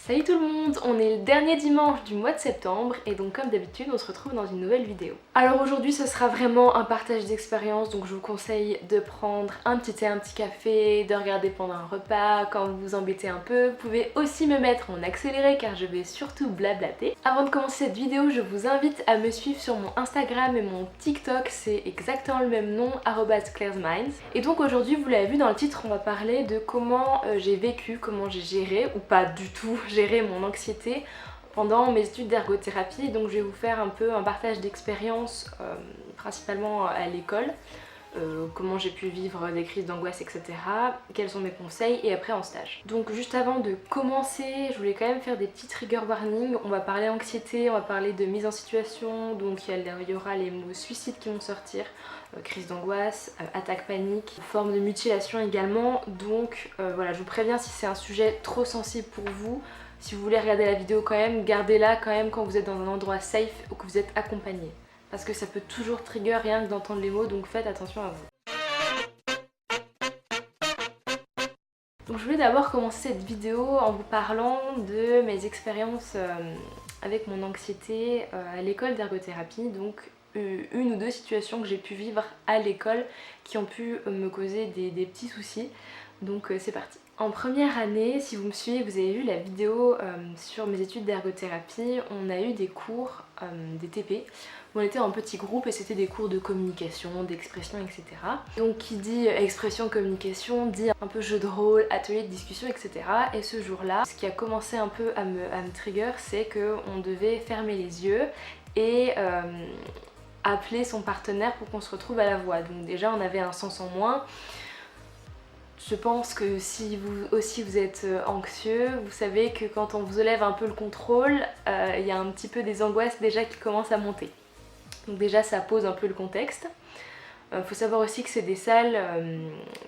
Salut tout le monde, on est le dernier dimanche du mois de septembre et donc comme d'habitude on se retrouve dans une nouvelle vidéo. Alors aujourd'hui ce sera vraiment un partage d'expérience, donc je vous conseille de prendre un petit thé, un petit café, de regarder pendant un repas, quand vous vous embêtez un peu. Vous pouvez aussi me mettre en accéléré car je vais surtout blablater. Avant de commencer cette vidéo, je vous invite à me suivre sur mon Instagram et mon TikTok, c'est exactement le même nom, @clairesminds. Et donc aujourd'hui, vous l'avez vu dans le titre, on va parler de comment j'ai vécu, comment j'ai géré, ou pas du tout, gérer mon anxiété pendant mes études d'ergothérapie. Donc je vais vous faire un peu un partage d'expérience, principalement à l'école, comment j'ai pu vivre des crises d'angoisse, etc. Quels sont mes conseils, et après en stage. Donc juste avant de commencer, je voulais quand même faire des petits trigger warnings. On va parler anxiété, on va parler de mise en situation, donc il y aura les mots suicide qui vont sortir, crise d'angoisse, attaque panique, forme de mutilation également. Donc voilà, je vous préviens, si c'est un sujet trop sensible pour vous, si vous voulez regarder la vidéo quand même, gardez-la quand même quand vous êtes dans un endroit safe ou que vous êtes accompagné. Parce que ça peut toujours trigger rien que d'entendre les mots, donc faites attention à vous. Donc je voulais d'abord commencer cette vidéo en vous parlant de mes expériences avec mon anxiété à l'école d'ergothérapie. Donc une ou deux situations que j'ai pu vivre à l'école qui ont pu me causer des petits soucis. Donc c'est parti. En première année, si vous me suivez, vous avez vu la vidéo sur mes études d'ergothérapie, on a eu des cours, des TP, où on était en petits groupes et c'était des cours de communication, d'expression, etc. Donc qui dit expression, communication, dit un peu jeu de rôle, atelier de discussion, etc. Et ce jour-là, ce qui a commencé un peu à me trigger, c'est qu'on devait fermer les yeux et appeler son partenaire pour qu'on se retrouve à la voix. Donc déjà on avait un sens en moins. Je pense que si vous aussi vous êtes anxieux, vous savez que quand on vous enlève un peu le contrôle, il y a un petit peu des angoisses déjà qui commencent à monter. Donc déjà ça pose un peu le contexte. Faut savoir aussi que c'est des salles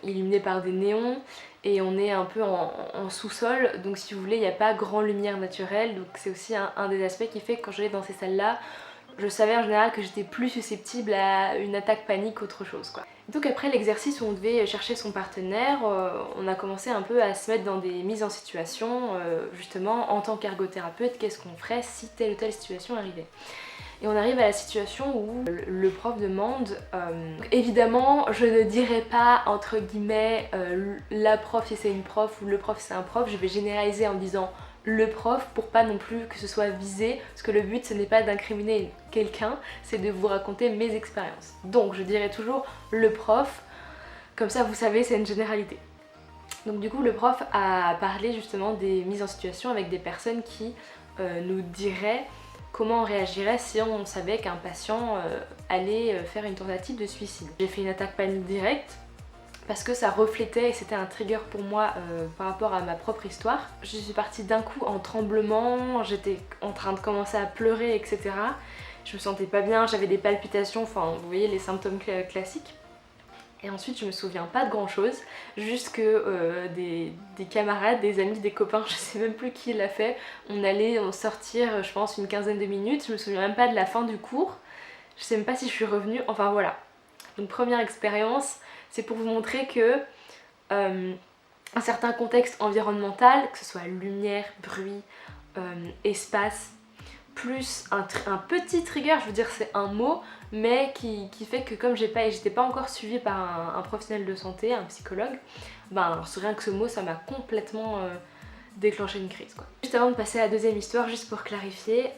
illuminées par des néons et on est un peu en sous-sol, donc si vous voulez il n'y a pas grand lumière naturelle, donc c'est aussi un des aspects qui fait que quand j'allais dans ces salles-là, je savais en général que j'étais plus susceptible à une attaque panique qu'autre chose, quoi. Donc après l'exercice où on devait chercher son partenaire, on a commencé un peu à se mettre dans des mises en situation, justement en tant qu'ergothérapeute, qu'est-ce qu'on ferait si telle ou telle situation arrivait. Et on arrive à la situation où le prof demande, évidemment je ne dirais pas entre guillemets la prof si c'est une prof ou le prof si c'est un prof, je vais généraliser en disant le prof pour pas non plus que ce soit visé, parce que le but ce n'est pas d'incriminer quelqu'un, c'est de vous raconter mes expériences. Donc je dirais toujours le prof, comme ça vous savez c'est une généralité. Donc du coup le prof a parlé justement des mises en situation avec des personnes qui nous diraient comment on réagirait si on savait qu'un patient allait faire une tentative de suicide. J'ai fait une attaque panique directe parce que ça reflétait et c'était un trigger pour moi par rapport à ma propre histoire. Je suis partie d'un coup en tremblement, j'étais en train de commencer à pleurer, etc. Je me sentais pas bien, j'avais des palpitations, enfin vous voyez les symptômes classiques. Et ensuite je me souviens pas de grand chose, juste que des camarades, des amis, des copains, je sais même plus qui l'a fait, on allait en sortir je pense une quinzaine de minutes, je me souviens même pas de la fin du cours, je sais même pas si je suis revenue, enfin voilà. Donc première expérience, c'est pour vous montrer que un certain contexte environnemental, que ce soit lumière, bruit, espace, plus un petit trigger, je veux dire c'est un mot, mais qui fait que comme j'étais pas encore suivie par un professionnel de santé, un psychologue, ben c'est rien que ce mot ça m'a complètement déclenché une crise, quoi. Juste avant de passer à la deuxième histoire, juste pour clarifier,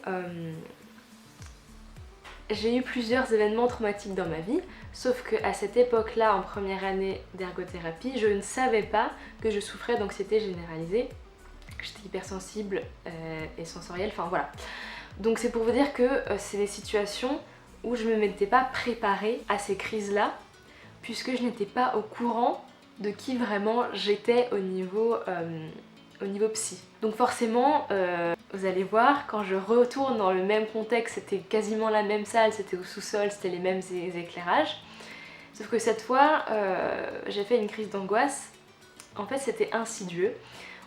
j'ai eu plusieurs événements traumatiques dans ma vie, sauf qu'à cette époque-là, en première année d'ergothérapie, je ne savais pas que je souffrais d'anxiété généralisée, que j'étais hypersensible et sensorielle, enfin voilà. Donc c'est pour vous dire que c'est des situations où je ne m'étais pas préparée à ces crises-là, puisque je n'étais pas au courant de qui vraiment j'étais au niveau psy. Donc forcément, vous allez voir, quand je retourne dans le même contexte, c'était quasiment la même salle, c'était au sous-sol, c'était les mêmes éclairages. Sauf que cette fois, j'ai fait une crise d'angoisse. En fait, c'était insidieux.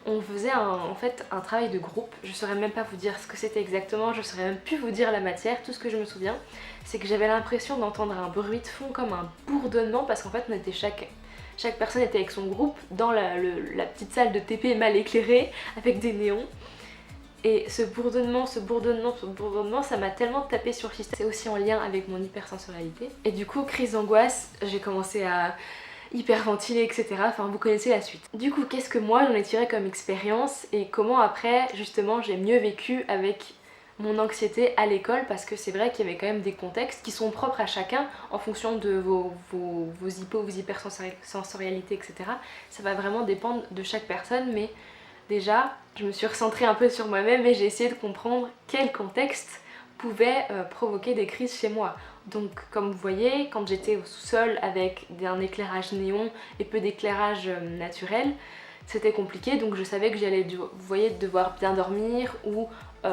On faisait en fait un travail de groupe, je saurais même pas vous dire ce que c'était exactement, je saurais même plus vous dire la matière, tout ce que je me souviens, c'est que j'avais l'impression d'entendre un bruit de fond comme un bourdonnement parce qu'en fait on était chaque personne était avec son groupe dans la petite salle de TP mal éclairée avec des néons Et ce bourdonnement, ça m'a tellement tapé sur le système. C'est aussi en lien avec mon hypersensorialité. Et du coup, crise d'angoisse, j'ai commencé à hyperventiler, etc. Enfin, vous connaissez la suite. Du coup, qu'est-ce que moi j'en ai tiré comme expérience et comment après, justement, j'ai mieux vécu avec mon anxiété à l'école, parce que c'est vrai qu'il y avait quand même des contextes qui sont propres à chacun en fonction de vos hypersensorialités, etc. Ça va vraiment dépendre de chaque personne, mais déjà, je me suis recentrée un peu sur moi-même et j'ai essayé de comprendre quel contexte pouvait provoquer des crises chez moi. Donc comme vous voyez, quand j'étais au sous-sol avec un éclairage néon et peu d'éclairage naturel, c'était compliqué, donc je savais que j'allais, vous voyez, devoir bien dormir ou de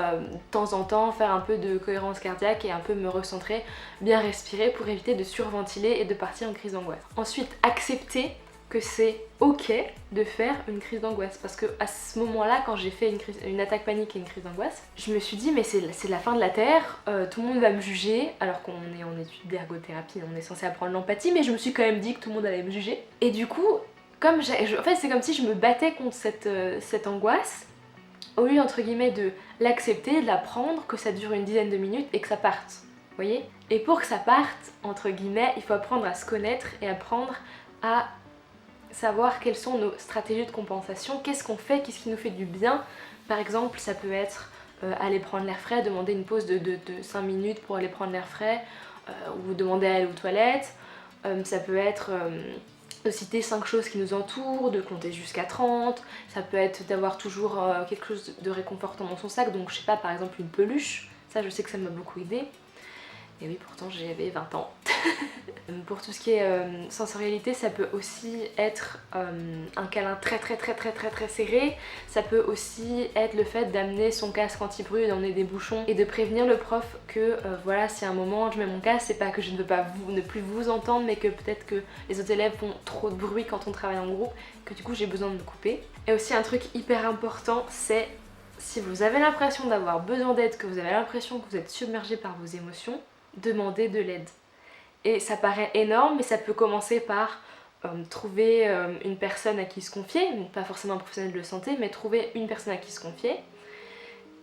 temps en temps faire un peu de cohérence cardiaque et un peu me recentrer, bien respirer pour éviter de surventiler et de partir en crise d'angoisse. Ensuite, accepter que c'est ok de faire une crise d'angoisse, parce que à ce moment-là, quand j'ai fait une attaque panique et une crise d'angoisse, je me suis dit mais c'est la fin de la terre, tout le monde va me juger, alors qu'on est en études d'ergothérapie, on est censé apprendre l'empathie, mais je me suis quand même dit que tout le monde allait me juger. Et du coup, en fait c'est comme si je me battais contre cette angoisse, au lieu entre guillemets de l'accepter, de la prendre, que ça dure une dizaine de minutes et que ça parte. Vous voyez? Et pour que ça parte, entre guillemets, il faut apprendre à se connaître et apprendre à savoir quelles sont nos stratégies de compensation, qu'est-ce qu'on fait, qu'est-ce qui nous fait du bien. Par exemple, ça peut être aller prendre l'air frais, demander une pause de 5 minutes pour aller prendre l'air frais, ou demander à aller aux toilettes. Ça peut être de citer 5 choses qui nous entourent, de compter jusqu'à 30, ça peut être d'avoir toujours quelque chose de réconfortant dans son sac, donc je sais pas, par exemple une peluche, ça je sais que ça m'a beaucoup aidé. Et oui, pourtant j'avais 20 ans. Pour tout ce qui est sensorialité, ça peut aussi être un câlin très serré. Ça peut aussi être le fait d'amener son casque anti-bruit, d'emmener des bouchons et de prévenir le prof que voilà, si à un moment je mets mon casque, c'est pas que je ne veux pas ne plus vous entendre, mais que peut-être que les autres élèves font trop de bruit quand on travaille en groupe, que du coup j'ai besoin de me couper. Et aussi un truc hyper important, c'est si vous avez l'impression d'avoir besoin d'aide, que vous avez l'impression que vous êtes submergé par vos émotions, demandez de l'aide. Et ça paraît énorme, mais ça peut commencer par trouver une personne à qui se confier, pas forcément un professionnel de santé, mais trouver une personne à qui se confier.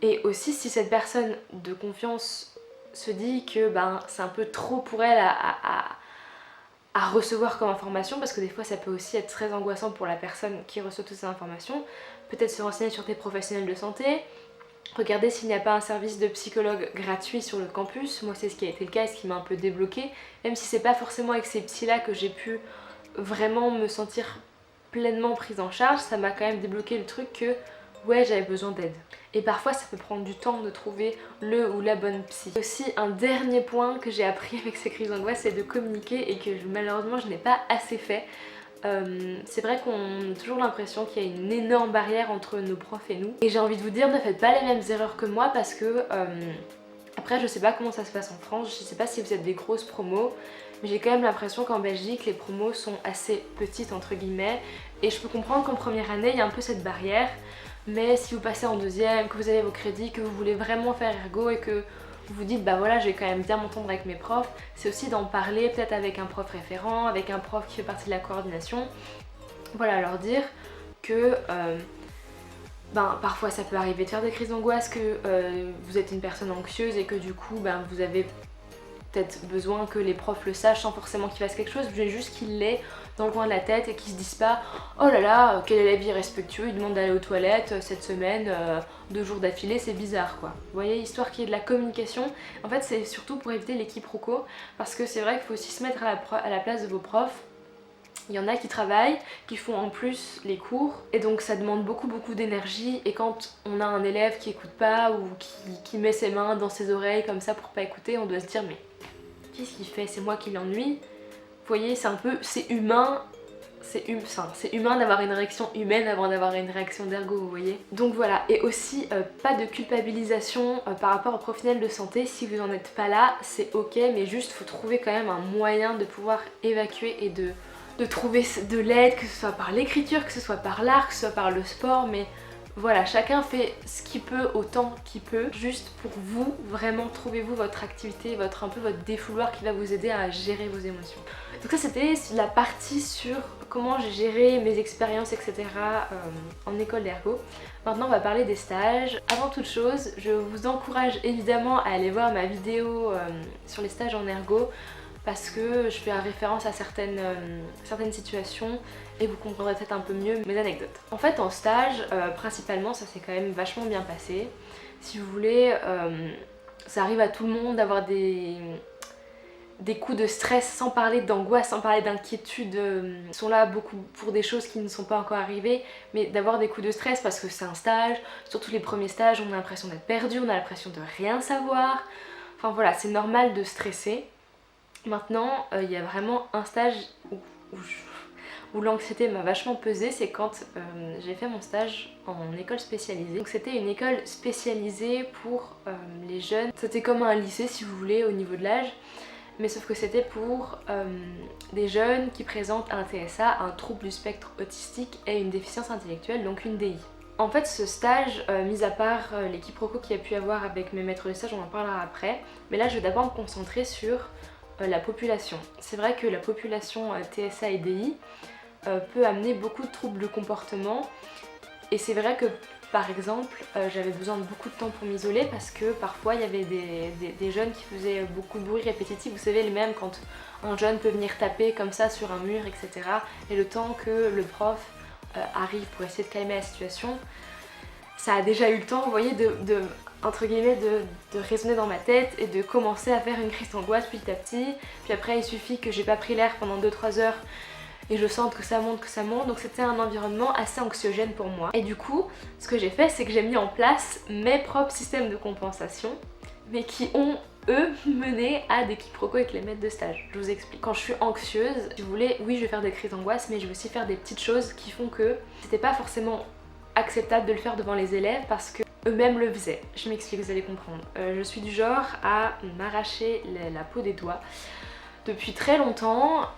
Et aussi, si cette personne de confiance se dit que c'est un peu trop pour elle à recevoir comme information, parce que des fois ça peut aussi être très angoissant pour la personne qui reçoit toutes ces informations, peut-être se renseigner sur des professionnels de santé, regardez s'il n'y a pas un service de psychologue gratuit sur le campus. Moi c'est ce qui a été le cas et ce qui m'a un peu débloqué, même si c'est pas forcément avec ces psys là que j'ai pu vraiment me sentir pleinement prise en charge, ça m'a quand même débloqué le truc que ouais, j'avais besoin d'aide. Et parfois ça peut prendre du temps de trouver le ou la bonne psy. Aussi un dernier point que j'ai appris avec ces crises d'angoisse, c'est de communiquer, et que malheureusement je n'ai pas assez fait. C'est vrai qu'on a toujours l'impression qu'il y a une énorme barrière entre nos profs et nous, et j'ai envie de vous dire, ne faites pas les mêmes erreurs que moi, parce que après je sais pas comment ça se passe en France, je sais pas si vous êtes des grosses promos, mais j'ai quand même l'impression qu'en Belgique les promos sont assez petites entre guillemets, et je peux comprendre qu'en première année il y a un peu cette barrière, mais si vous passez en deuxième, que vous avez vos crédits, que vous voulez vraiment faire ergo et que vous vous dites bah voilà, je vais quand même bien m'entendre avec mes profs, c'est aussi d'en parler peut-être avec un prof référent, avec un prof qui fait partie de la coordination. Voilà, leur dire que parfois ça peut arriver de faire des crises d'angoisse, que vous êtes une personne anxieuse et que du coup vous avez peut-être besoin que les profs le sachent sans forcément qu'ils fassent quelque chose, mais juste qu'ils l'aient dans le coin de la tête et qu'ils se disent pas oh là là, quel élève irrespectueux, il demande d'aller aux toilettes cette semaine, 2 jours d'affilée, c'est bizarre quoi. Vous voyez, histoire qu'il y ait de la communication. En fait c'est surtout pour éviter les quiproquos, parce que c'est vrai qu'il faut aussi se mettre à la place de vos profs. Il y en a qui travaillent, qui font en plus les cours, et donc ça demande beaucoup d'énergie, et quand on a un élève qui écoute pas ou qui met ses mains dans ses oreilles comme ça pour pas écouter, on doit se dire mais qu'est-ce qu'il fait, c'est moi qui l'ennuie. Vous voyez, c'est un peu, c'est humain, c'est humain d'avoir une réaction humaine avant d'avoir une réaction d'ergo, vous voyez. Donc voilà, et aussi pas de culpabilisation par rapport aux professionnels de santé. Si vous n'en êtes pas là, c'est ok, mais juste faut trouver quand même un moyen de pouvoir évacuer et de trouver de l'aide, que ce soit par l'écriture, que ce soit par l'art, que ce soit par le sport, mais Voilà, chacun fait ce qu'il peut autant qu'il peut, juste pour vous, vraiment trouvez-vous votre activité, un peu votre défouloir qui va vous aider à gérer vos émotions. Donc ça c'était la partie sur comment j'ai géré mes expériences etc. En école d'ergo. Maintenant on va parler des stages. Avant toute chose, je vous encourage évidemment à aller voir ma vidéo sur les stages en ergo, parce que je fais référence à certaines situations et vous comprendrez peut-être un peu mieux mes anecdotes. En fait en stage, principalement ça s'est quand même vachement bien passé. Si vous voulez, ça arrive à tout le monde d'avoir des coups de stress, sans parler d'angoisse, sans parler d'inquiétude. Ils sont là beaucoup pour des choses qui ne sont pas encore arrivées, mais d'avoir des coups de stress parce que c'est un stage, surtout les premiers stages, on a l'impression d'être perdu, on a l'impression de rien savoir. Enfin voilà, c'est normal de stresser. Maintenant, il y a vraiment un stage où l'anxiété m'a vachement pesé, c'est quand j'ai fait mon stage en école spécialisée. Donc c'était une école spécialisée pour les jeunes. C'était comme un lycée si vous voulez au niveau de l'âge, mais sauf que c'était pour des jeunes qui présentent un TSA, un trouble du spectre autistique et une déficience intellectuelle, donc une DI. En fait ce stage, mis à part les quiproquos qu'il y a pu avoir avec mes maîtres de stage, on en parlera après, mais là je vais d'abord me concentrer sur la population. C'est vrai que la population TSA et DI peut amener beaucoup de troubles de comportement, et c'est vrai que par exemple j'avais besoin de beaucoup de temps pour m'isoler parce que parfois il y avait des jeunes qui faisaient beaucoup de bruit répétitif, vous savez les mêmes quand un jeune peut venir taper comme ça sur un mur etc. Et le temps que le prof arrive pour essayer de calmer la situation, ça a déjà eu le temps, vous voyez, entre guillemets, de raisonner dans ma tête et de commencer à faire une crise d'angoisse petit à petit. Puis après il suffit que j'ai pas pris l'air pendant 2-3 heures et je sente que ça monte, donc c'était un environnement assez anxiogène pour moi. Et du coup, ce que j'ai fait, c'est que j'ai mis en place mes propres systèmes de compensation, mais qui ont, eux, mené à des quiproquos avec les maîtres de stage. Je vous explique. Quand je suis anxieuse, si vous voulez, oui je vais faire des crises d'angoisse, mais je vais aussi faire des petites choses qui font que c'était pas forcément acceptable de le faire devant les élèves parce que eux-mêmes le faisaient. Je m'explique, vous allez comprendre. Je suis du genre à m'arracher la peau des doigts depuis très longtemps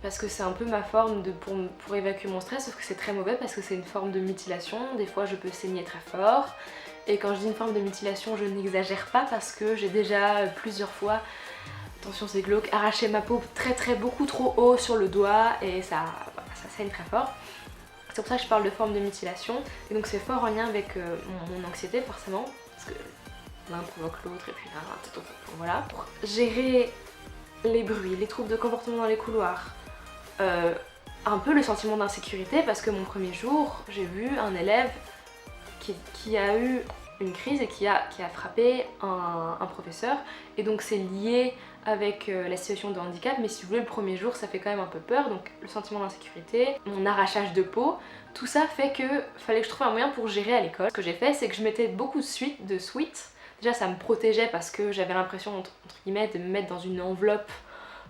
parce que c'est un peu ma forme pour évacuer mon stress, sauf que c'est très mauvais parce que c'est une forme de mutilation. Des fois je peux saigner très fort, et quand je dis une forme de mutilation je n'exagère pas parce que j'ai déjà plusieurs fois, attention c'est glauque, arraché ma peau beaucoup trop haut sur le doigt et ça saigne très fort. C'est pour ça que je parle de forme de mutilation, et donc c'est fort en lien avec mon anxiété forcément, parce que l'un provoque l'autre et puis voilà. Pour gérer les bruits, les troubles de comportement dans les couloirs, un peu le sentiment d'insécurité, parce que mon premier jour j'ai vu un élève qui a eu une crise et qui a frappé un professeur, et donc c'est lié avec la situation de handicap, mais si vous voulez le premier jour ça fait quand même un peu peur, donc le sentiment d'insécurité, mon arrachage de peau, tout ça fait que fallait que je trouve un moyen pour gérer à l'école. Ce que j'ai fait, c'est que je mettais beaucoup de sweats. Déjà ça me protégeait parce que j'avais l'impression entre guillemets de me mettre dans une enveloppe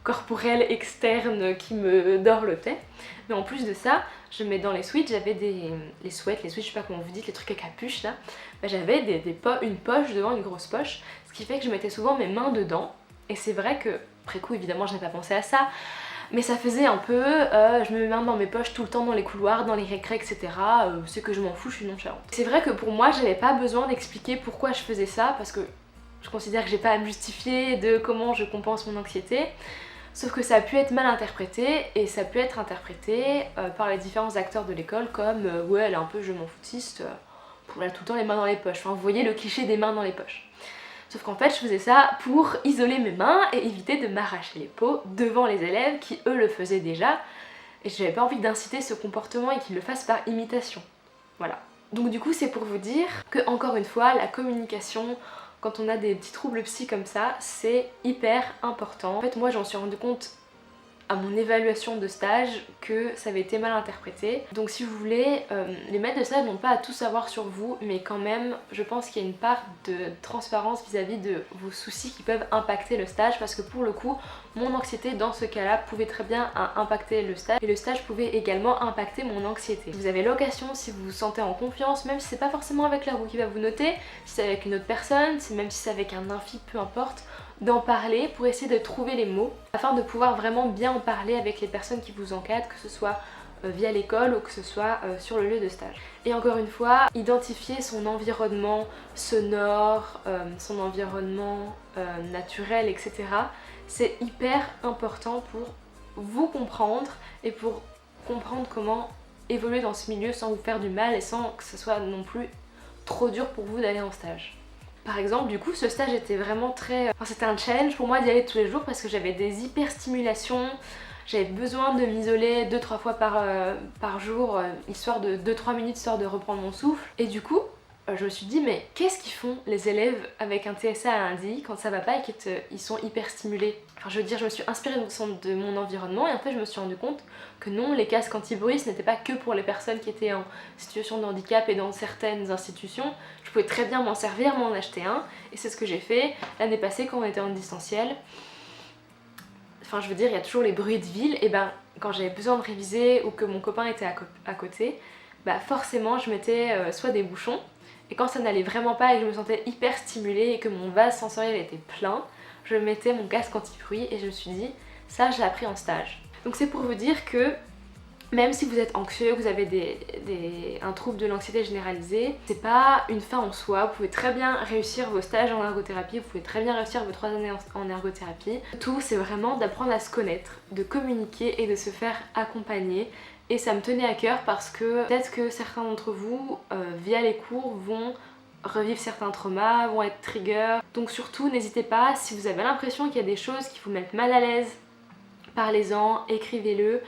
corporelle externe qui me dorlotait, mais en plus de ça je mets dans les sweats, j'avais les sweats, je sais pas comment vous dites, les trucs à capuche là, bah, j'avais une poche devant, une grosse poche, ce qui fait que je mettais souvent mes mains dedans. Et c'est vrai que, après coup évidemment je n'ai pas pensé à ça, mais ça faisait un peu, je me mets mes mains dans mes poches tout le temps dans les couloirs, dans les récrés etc, c'est que je m'en fous, je suis nonchalante. C'est vrai que pour moi j'avais pas besoin d'expliquer pourquoi je faisais ça, parce que je considère que j'ai pas à me justifier de comment je compense mon anxiété, sauf que ça a pu être mal interprété, et ça peut être interprété par les différents acteurs de l'école comme ouais elle est un peu je m'en foutiste, pour elle a tout le temps les mains dans les poches, enfin vous voyez le cliché des mains dans les poches. Sauf qu'en fait je faisais ça pour isoler mes mains et éviter de m'arracher les peaux devant les élèves qui eux le faisaient déjà, et j'avais pas envie d'inciter ce comportement et qu'ils le fassent par imitation. Voilà. Donc du coup c'est pour vous dire que encore une fois la communication quand on a des petits troubles psy comme ça c'est hyper important. En fait moi j'en suis rendu compte à mon évaluation de stage que ça avait été mal interprété. Donc si vous voulez, les maîtres de stage n'ont pas à tout savoir sur vous, mais quand même je pense qu'il y a une part de transparence vis-à-vis de vos soucis qui peuvent impacter le stage, parce que pour le coup mon anxiété dans ce cas là pouvait très bien impacter le stage, et le stage pouvait également impacter mon anxiété. Vous avez l'occasion, si vous vous sentez en confiance, même si c'est pas forcément avec l'ergo qui va vous noter, si c'est avec une autre personne, même si c'est avec un infi, peu importe, d'en parler pour essayer de trouver les mots afin de pouvoir vraiment bien en parler avec les personnes qui vous encadrent, que ce soit via l'école ou que ce soit sur le lieu de stage. Et encore une fois, identifier son environnement sonore, son environnement naturel, etc. C'est hyper important pour vous comprendre et pour comprendre comment évoluer dans ce milieu sans vous faire du mal et sans que ce soit non plus trop dur pour vous d'aller en stage. Par exemple, du coup, ce stage était vraiment très... Enfin, c'était un challenge pour moi d'y aller tous les jours parce que j'avais des hyperstimulations. J'avais besoin de m'isoler 2-3 fois par jour, histoire de 2-3 minutes, histoire de reprendre mon souffle. Et du coup, je me suis dit, mais qu'est-ce qu'ils font les élèves avec un TSA et un DI quand ça va pas et qu'ils sont hyper stimulés? Enfin, je veux dire, je me suis inspirée de mon environnement et en fait je me suis rendu compte que non, les casques anti-bruit ce n'était pas que pour les personnes qui étaient en situation de handicap et dans certaines institutions. Je pouvais très bien m'en servir, m'en acheter un, et c'est ce que j'ai fait l'année passée quand on était en distanciel. Enfin, je veux dire, il y a toujours les bruits de ville, et ben quand j'avais besoin de réviser ou que mon copain était à côté, bah forcément je mettais soit des bouchons, et quand ça n'allait vraiment pas et que je me sentais hyper stimulée et que mon vase sensoriel était plein, je mettais mon casque anti-bruit et je me suis dit, ça j'ai appris en stage. Donc c'est pour vous dire que même si vous êtes anxieux, que vous avez un trouble de l'anxiété généralisée, c'est pas une fin en soi. Vous pouvez très bien réussir vos stages en ergothérapie, vous pouvez très bien réussir vos 3 années en ergothérapie. Tout, c'est vraiment d'apprendre à se connaître, de communiquer et de se faire accompagner. Et ça me tenait à cœur parce que peut-être que certains d'entre vous, via les cours, vont revivre certains traumas, vont être triggers. Donc surtout, n'hésitez pas, si vous avez l'impression qu'il y a des choses qui vous mettent mal à l'aise, parlez-en, écrivez-le.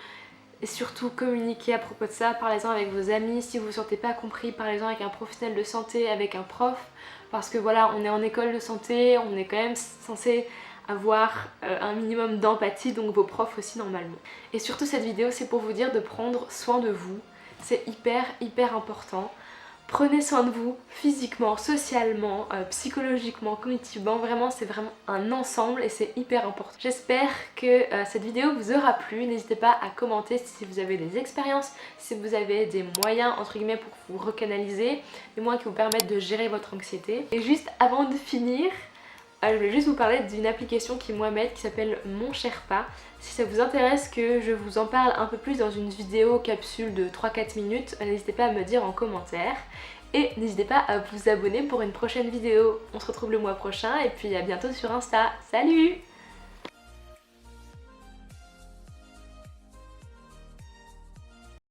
Et surtout communiquez à propos de ça, parlez-en avec vos amis, si vous ne vous sentez pas compris, parlez-en avec un professionnel de santé, avec un prof, parce que voilà, on est en école de santé, on est quand même censé avoir un minimum d'empathie, donc vos profs aussi normalement. Et surtout cette vidéo c'est pour vous dire de prendre soin de vous, c'est hyper important. Prenez soin de vous physiquement, socialement, psychologiquement, cognitivement, vraiment c'est vraiment un ensemble et c'est hyper important. J'espère que cette vidéo vous aura plu, n'hésitez pas à commenter si vous avez des expériences, si vous avez des moyens entre guillemets pour vous recanaliser, des moyens qui vous permettent de gérer votre anxiété. Et juste avant de finir, je voulais juste vous parler d'une application qui moi m'aide qui s'appelle Mon Sherpa. Si ça vous intéresse que je vous en parle un peu plus dans une vidéo capsule de 3-4 minutes, n'hésitez pas à me dire en commentaire. Et n'hésitez pas à vous abonner pour une prochaine vidéo. On se retrouve le mois prochain et puis à bientôt sur Insta. Salut!